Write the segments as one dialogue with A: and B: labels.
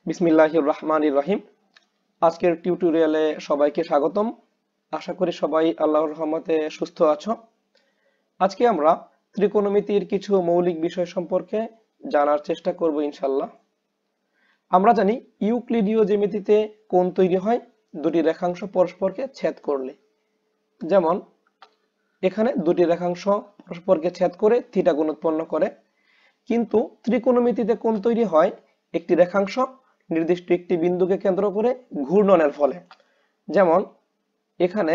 A: বিসমিল্লাহির রহমানির রহিম। আজকের টিউটোরিয়ালে সবাইকে স্বাগতম। আশা করি সবাই আল্লাহর রহমতে সুস্থ আছো। আজকে আমরা ত্রিকোণমিতির কিছু মৌলিক বিষয় সম্পর্কে জানার চেষ্টা করব ইনশাআল্লাহ। আমরা জানি ইউক্লিডীয় জ্যামিতিতে কোণ তৈরি হয় দুটি রেখাংশ পরস্পরকে ছেদ করলে। যেমন এখানে দুটি রেখাংশ পরস্পরকে ছেদ করে থিটা কোণ উৎপন্ন করে, কিন্তু ত্রিকোণমিতিতে কোণ তৈরি হয় একটি রেখাংশ নির্দিষ্ট একটি বিন্দুকে কেন্দ্র করে ঘূর্ণনের ফলে। যেমন এখানে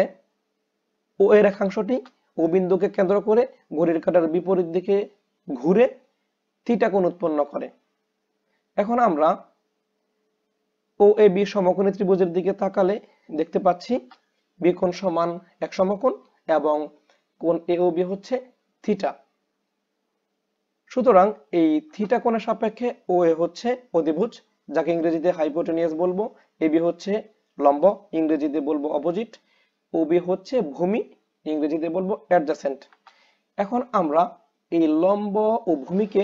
A: ও এ রেখাংশটি ও বিন্দুকে কেন্দ্র করে ঘড়ির কাঁটার বিপরীত দিকে ঘুরে থিটা কোণ উৎপন্ন করে। এখন আমরা ও এ বি সমকোণী ত্রিভুজের দিকে তাকালে দেখতে পাচ্ছি বি কোণ সমান এক সমকোণ এবং কোণ এ ও বি হচ্ছে থিটা। সুতরাং এই থিটা কোণের সাপেক্ষে ও এ হচ্ছে অতিভুজ, যাকে ইংরেজিতে হাইপোটেনিয়াস বলবো। এ বি হচ্ছে লম্ব, ইংরেজিতে বলবো অপোজিট। ও বি হচ্ছে ভূমি, ইংরেজিতে বলবো অ্যাডজাসেন্ট। এখন আমরা এই লম্ব ও ভূমিকে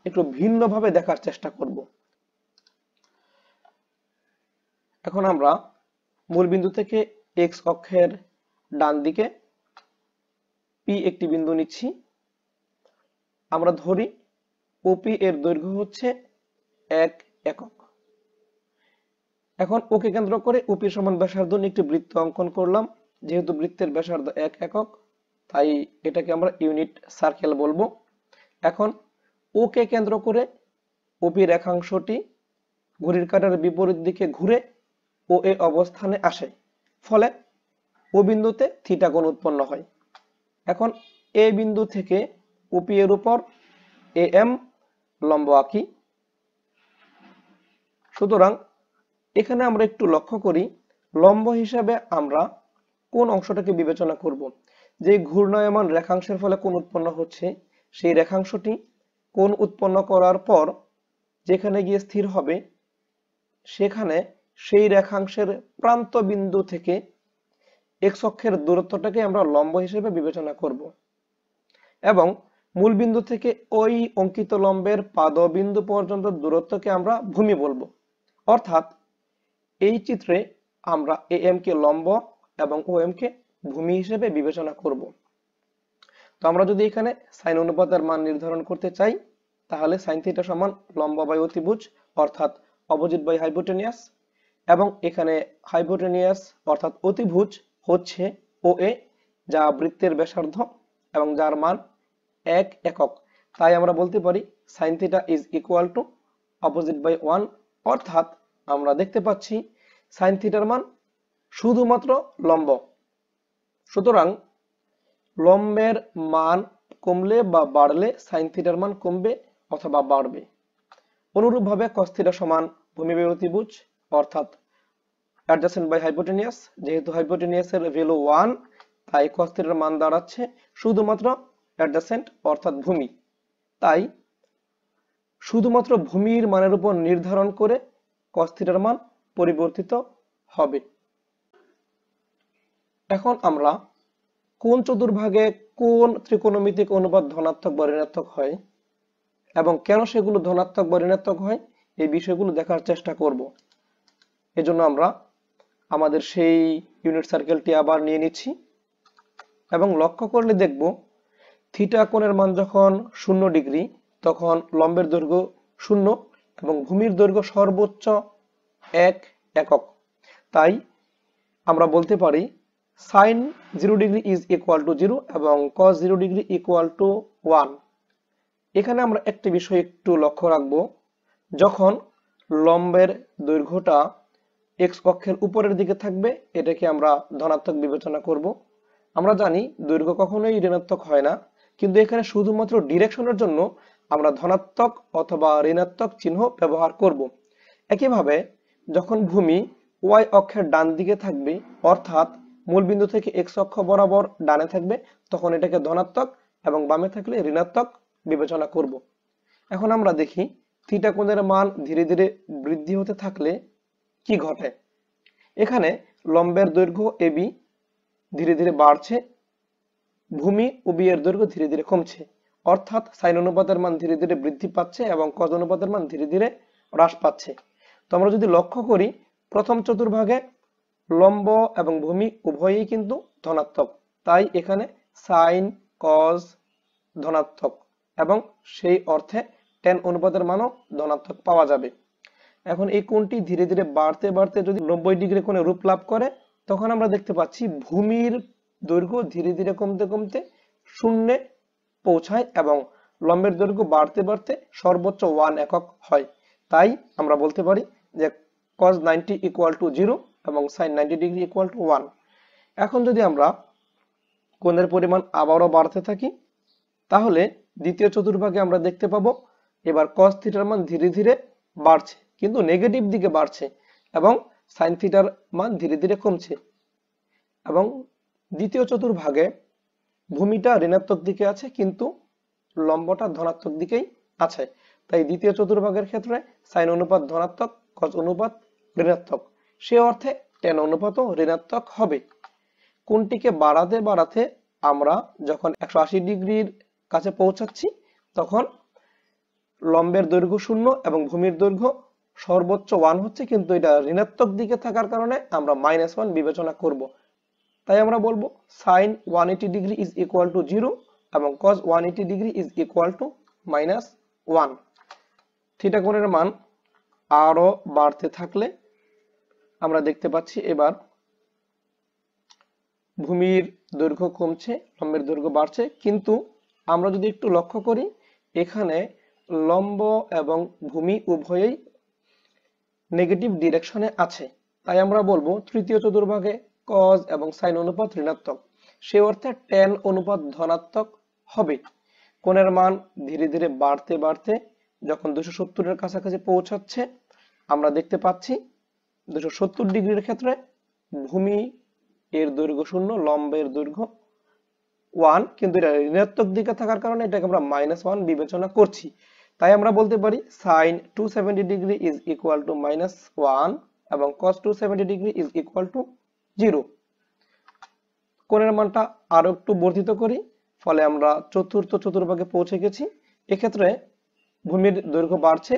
A: একটু ভিন্নভাবে দেখার চেষ্টা করব। এখন আমরা মূলবিন্দু থেকে এক্স অক্ষের ডান দিকে পি একটি বিন্দু নিচ্ছি। আমরা ধরি ওপি এর দৈর্ঘ্য হচ্ছে 1 একক। এখন ওকে কেন্দ্র করে ওপি সমান ব্যাসার্ধ নিয়ে একটি বৃত্ত অঙ্কন করলাম। যেহেতু বৃত্তের ব্যাসার্ধ 1 একক, তাই এটাকে আমরা ইউনিট সার্কেল বলবো। এখন ওকে কেন্দ্র করে ওপি রেখাংশটি ঘড়ির কাঁটার বিপরীত দিকে ঘুরে ও এ অবস্থানে আসে, ফলে ও বিন্দুতে থিটা কোণ উৎপন্ন হয়। এখন এ বিন্দু থেকে ওপি এর উপর এ এম লম্ব আঁকি। সুতরাং এখানে আমরা একটু লক্ষ্য করি, লম্ব হিসাবে আমরা কোন অংশটাকে বিবেচনা করব। যে ঘূর্ণায়মান রেখাংশের ফলে কোণ উৎপন্ন হচ্ছে, সেই রেখাংশটি কোণ উৎপন্ন করার পর যেখানে গিয়ে স্থির হবে, সেখানে সেই রেখাংশের প্রান্ত বিন্দু থেকে এক্স অক্ষের দূরত্বটাকে আমরা লম্ব হিসেবে বিবেচনা করব এবং মূল বিন্দু থেকে ওই অঙ্কিত লম্বের পাদবিন্দু পর্যন্ত দূরত্বকে আমরা ভূমি বলবো। অর্থাৎ এই চিত্রে আমরা এ এম কে লম্ব এবং ও এম কে ভূমি হিসেবে বিবেচনা করব। তো আমরা যদি এখানে সাইন অনুপাতের মান নির্ধারণ করতে চাই, তাহলে সাইন থিটা সমান লম্ব বাই অতিভুজ অর্থাৎ অপোজিট বাই হাইপোটেনিয়াস, এবং এখানে হাইপোটেনিয়াস অর্থাৎ অতিভুজ হচ্ছে ও এ, যা বৃত্তের ব্যাসার্ধ এবং যার মান 1 একক। তাই আমরা বলতে পারি sine theta is equal to opposite by 1। অর্থাৎ আমরা দেখতে পাচ্ছি সাইন থিটার মান শুধুমাত্র লম্ব। সুতরাং লম্বের মান কমলে বা বাড়লে সাইন থিটার মান কমবে অথবা বাড়বে। অনুরূপভাবে কস থিটা সমান ভূমি বাই অতিভুজ অর্থাৎ অ্যাডজাসেন্ট বাই হাইপোটেনিয়াস। যেহেতু হাইপোটেনিয়াসের ভ্যালু 1, তাই কস থিটার মান দাঁড়াচ্ছে শুধুমাত্র অ্যাডজাসেন্ট অর্থাৎ ভূমি। তাই শুধুমাত্র ভূমির মানের উপর নির্ধারণ করে কস থিটার মান পরিবর্তিত হবে। এখন আমরা কোন চতুর্ভাগে কোন ত্রিকোণমিতিক অনুপাত ধনাত্মক বা ঋণাত্মক হয় এবং কেন সেগুলো ধনাত্মক বা ঋণাত্মক হয়, এই বিষয়গুলো দেখার চেষ্টা করব। এজন্য আমরা আমাদের সেই ইউনিট সার্কেলটি আবার নিয়ে নিচ্ছি এবং লক্ষ্য করলে দেখব থিটা কোণের মান যখন 0 ডিগ্রি, তখন লম্বের দৈর্ঘ্য 0 এবং ভূমির দৈর্ঘ্য সর্বোচ্চ 1 একক। তাই আমরা বলতে পারি sine 0 degree is equal to 0 এবং কস 0 ডিগ্রি ইকুয়াল টু 1। এখানে আমরা একটি বিষয় একটু লক্ষ্য রাখবো, যখন লম্বের দৈর্ঘ্যটা এক্স অক্ষের উপরের দিকে থাকবে, এটাকে আমরা ধনাত্মক বিবেচনা করব। আমরা জানি দৈর্ঘ্য কখনোই ঋণাত্মক হয় না, কিন্তু এখানে শুধুমাত্র ডিরেকশনের জন্য আমরা ধনাত্মক অথবা ঋণাত্মক চিহ্ন ব্যবহার করব। একইভাবে যখন ভূমি ওয়াই অক্ষের ডান দিকে থাকবে, অর্থাৎ মূলবিন্দু থেকে এক্স অক্ষ বরাবর ডানে থাকবে, তখন এটাকে ধনাত্মক এবং বামে থাকলে ঋণাত্মক বিবেচনা করব। এখন আমরা দেখি থিটা কোণের মান ধীরে ধীরে বৃদ্ধি হতে থাকলে কি ঘটে। এখানে লম্বের দৈর্ঘ্য এবি ধীরে ধীরে বাড়ছে, ভূমি ও বি এর দৈর্ঘ্য ধীরে ধীরে কমছে। অর্থাৎ সাইন অনুপাতের মান ধীরে ধীরে বৃদ্ধি পাচ্ছে এবং কস অনুপাতের মান ধীরে ধীরে হ্রাস পাচ্ছে। তো আমরা যদি লক্ষ্য করি প্রথম চতুর্ভাগে লম্ব এবং ভূমি উভয়ই কিন্তু ধনাত্মক, তাই এখানে সাইন কজ ধনাত্মক এবং সেই অর্থে tan অনুপাতের মানও ধনাত্মক পাওয়া যাবে। এখন এই কোণটি ধীরে ধীরে বাড়তে বাড়তে যদি 90 ডিগ্রি কোণে রূপ লাভ করে, তখন আমরা দেখতে পাচ্ছি ভূমির দৈর্ঘ্য ধীরে ধীরে কমতে কমতে শূন্যে পৌঁছায় এবং লম্বের দৈর্ঘ্য বাড়তে বাড়তে সর্বোচ্চ 1 একক হয়। তাই আমরা বলতে পারি যে cos 90 = 0 এবং sin 90 ডিগ্রি = 1। এখন যদি আমরা কোণের পরিমাণ আবারও বাড়তে থাকি, তাহলে দ্বিতীয় চতুর্ভাগে আমরা দেখতে পাবো এবার cos থিটার মান ধীরে ধীরে বাড়ছে, কিন্তু নেগেটিভ দিকে বাড়ছে, এবং sin থিটার মান ধীরে ধীরে কমছে। এবং দ্বিতীয় চতুর্ভাগে ভূমিটা ঋণাত্মক দিকে আছে কিন্তু লম্বটা ধনাত্মক দিকেই আছে, তাই দ্বিতীয় চতুর্ভাগের ক্ষেত্রে sin অনুপাত ধনাত্মক, cos অনুপাত ঋণাত্মক, সে অর্থে tan অনুপাতও ঋণাত্মক হবে। কোণটিকে বাড়াতে বাড়াতে আমরা যখন 180 ডিগ্রির কাছে পৌঁছাচ্ছি, তখন লম্বের দৈর্ঘ্য 0 এবং ভূমির দৈর্ঘ্য সর্বোচ্চ 1 হচ্ছে, কিন্তু এটা ঋণাত্মক দিকে থাকার কারণে আমরা -1 বিবেচনা করব। তাই আমরা বলবো sin 180 ডিগ্রি = 0 এবং cos 180 ডিগ্রি = -1। থিটা কোণের মান আরো বাড়তে থাকলে আমরা দেখতে পাচ্ছি এবার ভূমির দৈর্ঘ্য কমছে, লম্বের দৈর্ঘ্য বাড়ছে, কিন্তু আমরা যদি একটু লক্ষ্য করি এখানে লম্ব এবং ভূমি উভয়ই নেগেটিভ ডিরেকশনে আছে, তাই আমরা বলবো তৃতীয় চতুর্ভাগে cos এবং sin অনুপাত ঋণাত্মক, সে অর্থে tan অনুপাত ধনাত্মক হবে। কোণের মান ধীরে ধীরে বাড়তে বাড়তে যখন 270 এর কাছাকাছি পৌঁছাচ্ছে, আমরা দেখতে পাচ্ছি 270 ডিগ্রির ক্ষেত্রে ভূমি এর দৈর্ঘ্য 0, লম্বের দৈর্ঘ্য 1, কিন্তু এটা ঋণাত্মক দিকে থাকার কারণে এটাকে আমরা -1 বিবেচনা করছি। তাই আমরা বলতে পারি sin 270 ডিগ্রি = -1 এবং cos 270 ডিগ্রি = 0। কোণের মানটা আরো একটু বর্ধিত করি, ফলে আমরা চতুর্থ চতুর্ভাগে পৌঁছে গেছি। এক্ষেত্রে ভূমির দৈর্ঘ্য বাড়ছে,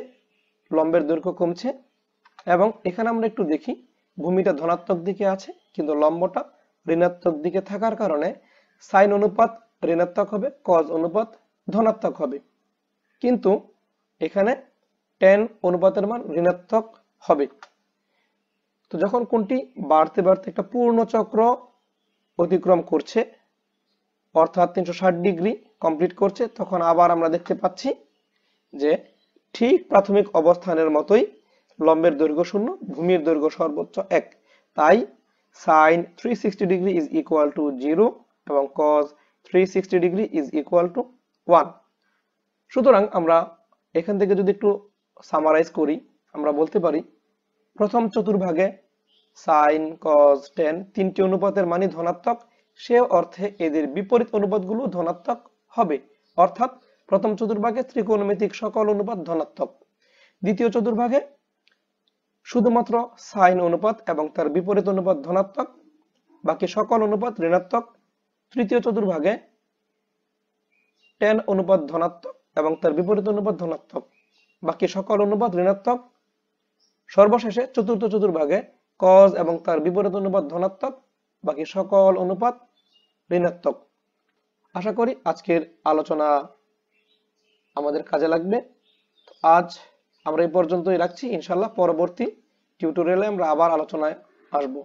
A: লম্বের দৈর্ঘ্য কমছে, এবং এখানে আমরা একটু দেখি ভূমিটা ধনাত্মক দিকে আছে কিন্তু লম্বটা ঋণাত্মক দিকে থাকার কারণে sin অনুপাত ঋণাত্মক হবে, cos অনুপাত ধনাত্মক হবে, কিন্তু এখানে tan অনুপাতের মান ঋণাত্মক হবে। তো যখন কোণটি বাড়তে বাড়তে একটা পূর্ণ চক্র অতিক্রম করছে, অর্থাৎ 360 ডিগ্রি কমপ্লিট করছে, তখন আবার আমরা দেখতে পাচ্ছি যে ঠিক প্রাথমিক অবস্থানের মতোই লম্বের দৈর্ঘ্য 0, ভূমির দৈর্ঘ্য সর্বোচ্চ 1, তাই sin 360 ডিগ্রি = 0 এবং cos 360 ডিগ্রি = 1। সুতরাং আমরা এখান থেকে যদি একটু সামারাইজ করি, আমরা বলতে পারি প্রথম চতুর্ভাগে sin cos tan তিনটি অনুপাতের মানই ধনাত্মক, সে অর্থে এদের বিপরীত অনুপাতগুলো ধনাত্মক হবে, অর্থাৎ প্রথম চতুর্ভাগে ত্রিকোণমিতিক সকল অনুপাত ধনাত্মক। দ্বিতীয় চতুর্ভাগে শুধুমাত্র sin অনুপাত এবং তার বিপরীত অনুপাত ধনাত্মক, বাকি সকল অনুপাত ঋণাত্মক। তৃতীয় চতুর্ভাগে tan অনুপাত ধনাত্মক এবং তার বিপরীত অনুপাত ধনাত্মক, বাকি সকল অনুপাত ঋণাত্মক। সর্বশেষে চতুর্থ চতুর্ভাগে cos এবং তার বিপরীত অনুপাত ধনাত্মক, বাকি সকল অনুপাত ঋণাত্মক। আশা করি আজকের আলোচনা আমাদের কাজে লাগবে। আজ আমরা এই পর্যন্তই রাখছি, ইনশাআল্লাহ পরবর্তী টিউটোরিয়ালে আমরা আবার আলোচনায় আসবো।